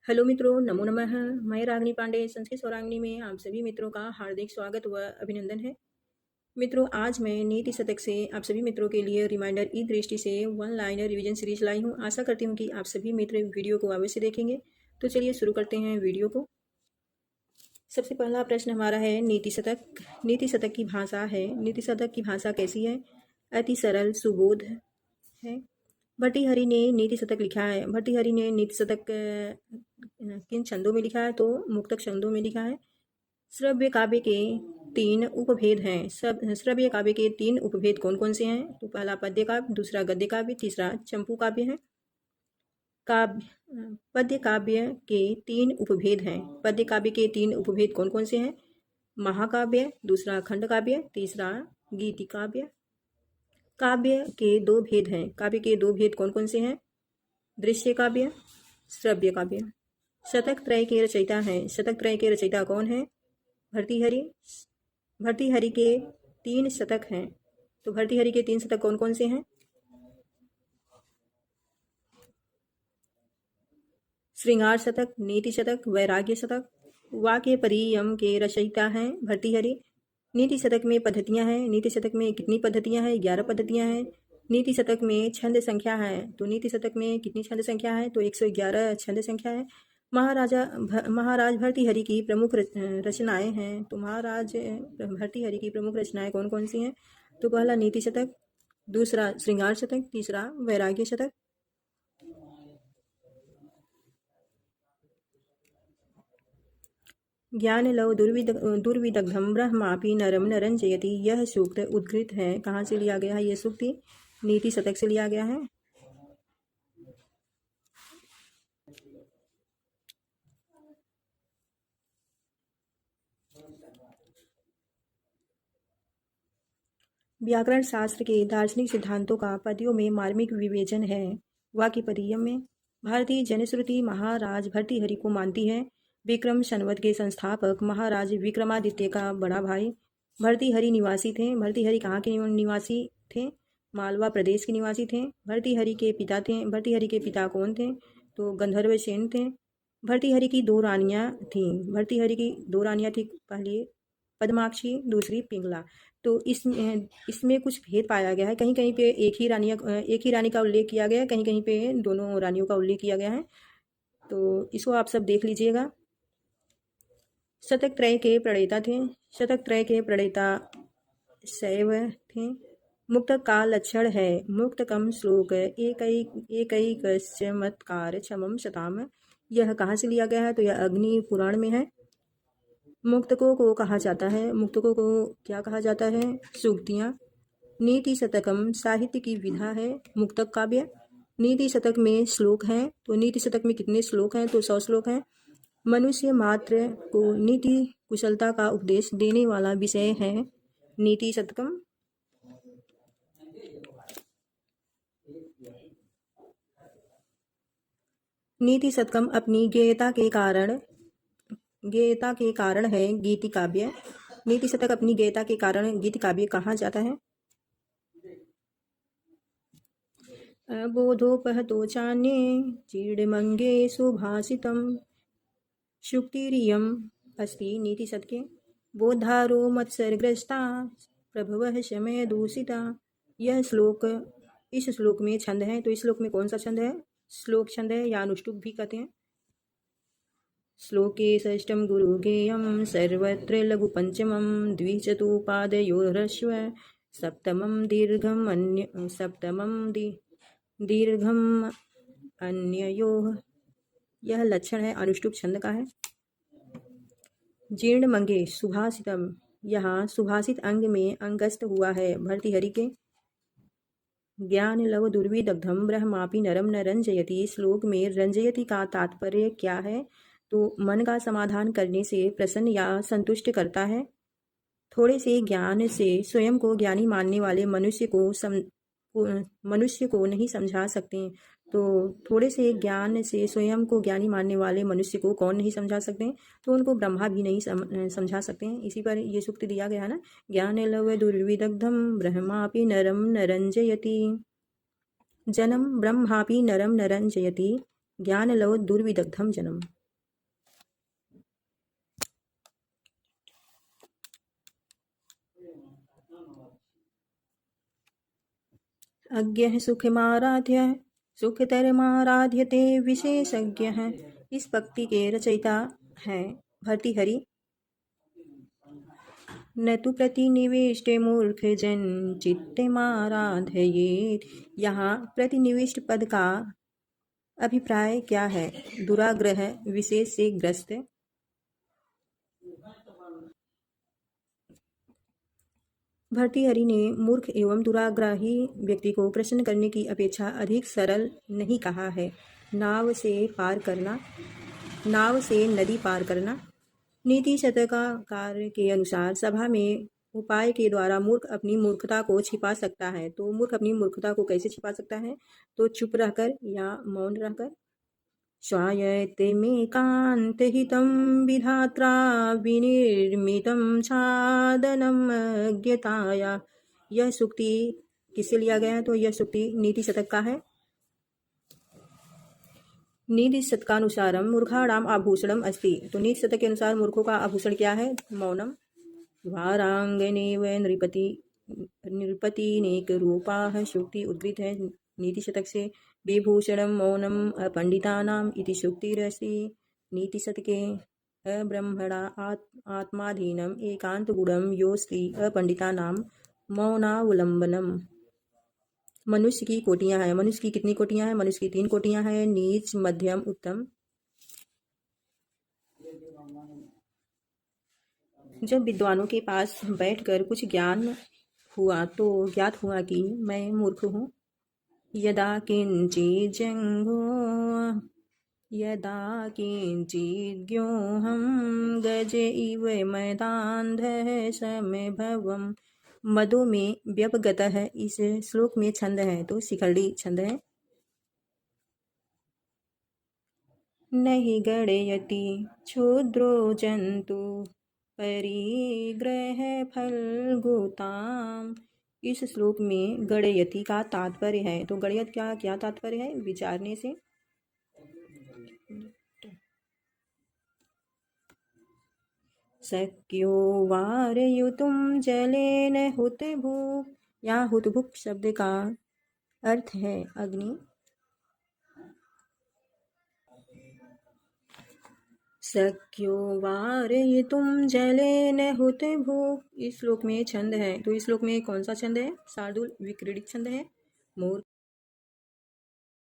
Hello मित्रों, नमो नमः। मैं रागिनी पांडे संस्कृत स्वरांगिनी में आप सभी मित्रों का हार्दिक स्वागत व अभिनंदन है। मित्रों, आज मैं नीति शतक से आप सभी मित्रों के लिए रिमाइंडर ई दृष्टि से वन लाइनर रिवीजन सीरीज लाई हूँ। आशा करती हूँ कि आप सभी मित्र वीडियो को अवश्य देखेंगे। तो चलिए शुरू करते हैं वीडियो को। सबसे पहला प्रश्न हमारा है नीति शतक। नीति शतक की भाषा है, नीति शतक की भाषा कैसी है? अति सरल सुबोध है। भर्तृहरि ने नीति शतक लिखा है। भर्तृहरि ने नीति शतक किन छंदों में लिखा है? तो मुक्तक छंदों में लिखा है। श्रव्य काव्य के 3 उपभेद हैं। श्रव्य काव्य के 3 उपभेद कौन कौन से हैं? तो पहला पद्य काव्य, दूसरा गद्य काव्य, तीसरा चंपू काव्य है। पद्य काव्य के 3 उपभेद हैं। पद्य काव्य के 3 उपभेद कौन कौन से हैं? महाकाव्य, दूसरा खंड काव्य, तीसरा गीति काव्य। काव्य के 2 भेद हैं। काव्य के 2 भेद कौन कौन से हैं? दृश्य काव्य, श्रव्य काव्य। शतक त्रय के रचयिता हैं। शतक त्रय के रचयिता कौन है? भर्तृहरि। भर्तृहरि के 3 शतक हैं। तो भर्तृहरि के 3 शतक कौन कौन से हैं? श्रृंगार शतक, नीति शतक, वैराग्य शतक। वाक्य परियम के रचयिता हैं भर्तृहरि। नीति शतक में पद्धतियां हैं। नीति शतक में कितनी पद्धतियां हैं? 11 पद्धतियां हैं। नीति शतक में छंद संख्या है। तो नीति शतक में कितनी छंद संख्या है? तो 111 छंद संख्या है। महाराज भर्तृहरि की प्रमुख रचनाएं हैं। तो महाराज भर्तृहरि की प्रमुख रचनाएं कौन कौन सी हैं? तो पहला नीति शतक, दूसरा श्रृंगार शतक, तीसरा वैराग्य शतक। ज्ञान लव दुर्विदग्धम ब्रह्मापि नरम न रंजयति, यह सूक्त उद्धृत है। कहाँ से लिया गया है ये सूक्ति? नीति शतक से लिया गया है। व्याकरण शास्त्र के दार्शनिक सिद्धांतों का पद्यों में मार्मिक विवेचन है। वाक्य परियम में भारतीय जनश्रुति महाराज भर्तृहरि को मानती है। विक्रम संवत के संस्थापक महाराज विक्रमादित्य का बड़ा भाई भर्तृहरि निवासी थे। भर्तृहरि कहाँ के निवासी थे? मालवा प्रदेश के निवासी थे। भर्तृहरि के पिता थे। भर्तृहरि के पिता कौन थे? तो गंधर्व सेन थे। भर्तृहरि की 2 रानियां थीं। भर्तृहरि की 2 रानियां थी, पहली पद्माक्षी, दूसरी पिंगला। तो इसमें कुछ भेद पाया गया है। कहीं कहीं पे एक ही रानी का उल्लेख किया गया है, कहीं कहीं पे दोनों रानियों का उल्लेख किया गया है। तो इसको आप सब देख लीजिएगा। शतक त्रय के प्रणेता थे। शतक त्रय के प्रणेता शैव थे। मुक्तक का लक्षण है मुक्तकम श्लोक एक चमत्कार क्षमम शताम। यह कहाँ से लिया गया है? तो यह अग्नि पुराण में है। मुक्तकों को कहा जाता है, मुक्तकों को क्या कहा जाता है? सूक्तियाँ। नीति शतकम साहित्य की विधा है मुक्तक काव्य। नीति शतक में श्लोक हैं। तो नीति शतक में कितने श्लोक हैं? तो 100 श्लोक हैं। मनुष्य मात्र को नीति कुशलता का उपदेश देने वाला विषय है नीति शतकम। नीति शतकम अपनी गेयता के कारण है गीति काव्य। नीति शतक अपनी गेयता के कारण गीति काव्य कहा जाता है। बोधोपहतो चान्ये चीड़मंगे सुभाषितम शुक्तिरियम अस्ति नीति शतके। बोधारो मत्सरग्रस्ता प्रभवः शमय दूषिता। यह श्लोक, इस श्लोक में छंद है। तो इस श्लोक में कौन सा छंद है? श्लोक छंद है या अनुष्टुप भी कहते हैं। श्लोके षष्ठम गुरुगेयम सर्वत्र लघु पंचमम द्विचतुपादयोरश्व सप्तमम दीर्घम अन्ययोः। यह लक्षण है अनुष्टुप छंद का है। जीर्ण मंगे सुभाषितम, यहाँ सुभाषित अंग में अंगस्थ हुआ है भर्तृहरि के। ज्ञान लव दुर्विदग्धम ब्रह्मापि नरम न रंजयति। श्लोक में रंजयति का तात्पर्य क्या है? तो मन का समाधान करने से प्रसन्न या संतुष्ट करता है। थोड़े से ज्ञान से स्वयं को ज्ञानी मानने वाले मनुष्य को नहीं समझा सकते। तो थोड़े से ज्ञान से स्वयं को ज्ञानी मानने वाले मनुष्य को कौन नहीं समझा सकते? तो उनको ब्रह्मा भी नहीं समझा सकते हैं। इसी पर ये सूक्त दिया गया है ना, ज्ञान लव दुर्विदग्धम ब्रह्मापि नरम न रंजयति। जनम ब्रह्मापि नरम न रंजयति, ज्ञान लव दुर्विदग्धम जनम। अज्ञः सुखमाराध्य सुखतरमाराध्यते विशेषज्ञः। इस पक्ति के रचयिता हैं भर्तृहरि। न तु प्रतिनिविष्टे मूर्ख जन चित्ते माराधयेत्। यहाँ प्रतिनिविष्ट पद का अभिप्राय क्या है? दुराग्रह विशेष से ग्रस्त। भर्तृहरि ने मूर्ख एवं दुराग्रही व्यक्ति को प्रसन्न करने की अपेक्षा अधिक सरल नहीं कहा है। नाव से नदी पार करना। नीति शतकार के अनुसार सभा में उपाय के द्वारा मूर्ख अपनी मूर्खता को छिपा सकता है। तो मूर्ख अपनी मूर्खता को कैसे छिपा सकता है? तो चुप रहकर या मौन रहकर। स्वायत्ते मेकान्तहितं विधात्रा विनिर्मितं साधनम् अज्ञताया। यह सूक्ति किससे लिया गया है? तो यह सूक्ति नीति शतक का है। नीति शतकानुसारम मूर्खाणाम आभूषणम अस्ति। तो नीति शतक के अनुसार मूर्खों का आभूषण क्या है? मौनम। वारांगनेव नृपतिनेक रूपाः। सूक्ति उद्धृत है नीति शतक से। विभूषणम मौनम अपंडितानाम इति सूक्तिरस्ति। नीति शतके अब्रह्मणा आत्माधीनम एकांत गुणम योस्ति अपंडितानाम मौनावलंबनम। मनुष्य की कोटियां हैं। मनुष्य की कितनी कोटियां हैं? मनुष्य की 3 कोटियां हैं, नीच, मध्यम, उत्तम। जब विद्वानों के पास बैठकर कुछ ज्ञान हुआ तो ज्ञात हुआ कि मैं मूर्ख हूँ। यदा किंचिज्ञोऽहं गज इव मदान्धः समभवम्। मदों में व्यपगत है। इस श्लोक में छंद है तो शिखंडी छंद है। नहि गणयति क्षुद्रो जंतु परिग्रह फलगुताम। इस श्लोक में गणयति का तात्पर्य है। तो गणयत का क्या तात्पर्य है? विचारने से। शक्यो वारयुतुम जलेन हुतभुक्। यहाँ हुतभुक् शब्द का अर्थ है अग्नि। शक्यो वारयितुम जलेन हुतभुक्। इस श्लोक में छंद है तो इस श्लोक में कौन सा छंद है? शार्दूल विक्रीडित छंद है। मूर्ख